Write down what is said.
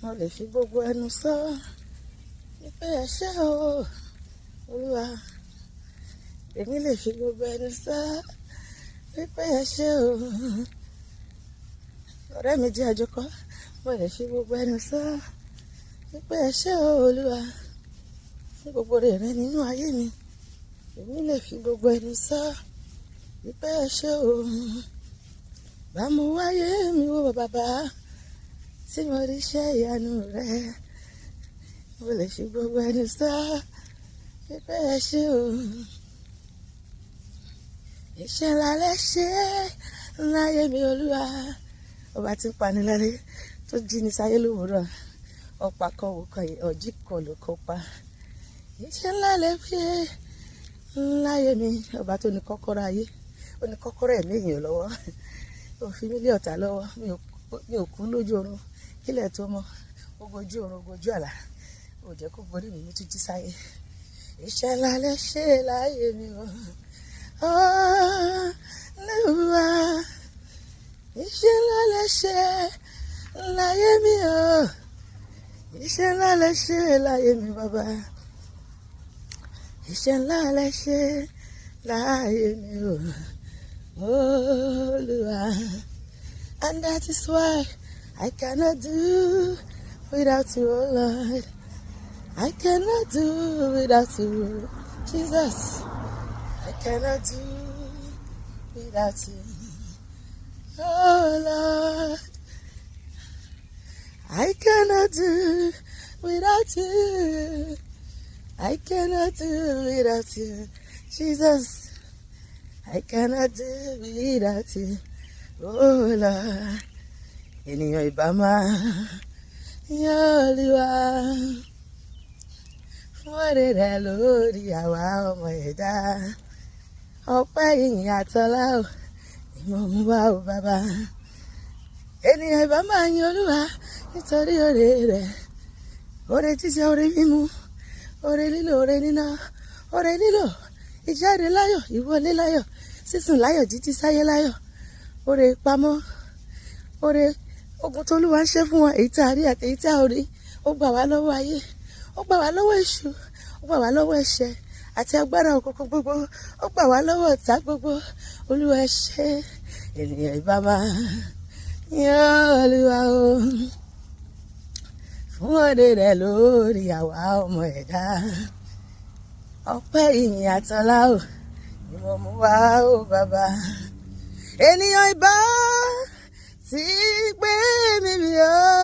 mo lè fi gbogbo ẹnu sọ wípé ẹ ṣé o Olúwa. Èmi lè fi gbogbo ẹnu sọ wípé ẹ ṣé o. Ọ̀rẹ́ mi jẹ́ àjọkọ́, mo lè fi gbogbo ẹnu sọ wípé ẹ ṣé o Olúwa. Fún gbogbo rẹ̀ nínú ayé mi, èmi lè fi gbogbo ẹnu sọ wípé ẹ ṣé o. Bá mo wáyé mi wò bàbá tí mo rí iṣẹ́ ìyanu rẹ, mo lè fi gbogbo ẹnu sọ wípé ẹ ṣé o. Iṣẹ́ ńlá lẹ ṣe láyé mi Olúwa. Ọba tí ń pani lálẹ́ tó jí ní sáyé lówùúrọ̀, ọ̀pá kan wò kan ọ̀jí kan ló kọ́ pa. Iṣẹ́ ńlá lẹ ṣe láyé mi. Ọba tó ní kọ́kọ́rọ́ ayé, ó ní kọ́kọ́rọ́ ẹ̀mí èèyàn lọ́wọ́. Ó fi mí lé ọ̀tá lọ́wọ́, mi ò kú lójú oorun kílẹ̀ tó mọ́, ogójú oorun ogójú àlá, ò jẹ́ kó borí mi tún jí sáyé. Iṣẹ́ ńlá lẹ ṣe láyé mi o Olúwa. Iṣẹ́ ńlá lẹ ṣe láyé mi o. Iṣẹ́ ńlá lẹ ṣe láyé mi bàbá. Iṣẹ́ ńlá lẹ ṣe láyé mi o Olúwa. And that is why I cannot do without you, oh Lord. I cannot do without you, Jesus. I cannot do without you, oh Lord. I cannot do without you. I cannot do without you, Jesus. I cannot do without you, oh Lord. Ènìyàn ìbá máa yan Olúwa fún oore rẹ̀ lórí àwa ọmọ ẹ̀dá. Ọpẹ́ ìyìn àtọlá o ni mo mú wá o bàbá. Ènìyàn ìbá máa yan Olúwa nítorí oore rẹ̀, oore jíjẹ, oore mímu, oore lílò, oore níná, oore lílò, ìjáde láyọ̀, ìwọlé láyọ̀, sísùn láyọ̀, jíjí sáyé láyọ̀, oore ìpamọ́, oore ogun tó Olúwa ń ṣe fún wa, èyí tá a rí àti èyí tá a ò rí. Ó gbà wá lọ́wọ́ ayé, ó gbà wá lọ́wọ́ èṣù, ó gbà wá lọ́wọ́ ẹ̀ṣẹ̀ àti agbára òkùnkùn gbogbo, ó gbà wá lọ́wọ́ ọ̀tá gbogbo. Olúwa ẹ ṣé. Ènìyàn ìbá máa yan Olúwa o fún oore rẹ̀ lórí àwa ọmọ ẹ̀dá. Ọpẹ́ ìyìn àtọlá o ni mo mú wá o bàbá. Ènìyàn ìbá ti gbé mi mì o.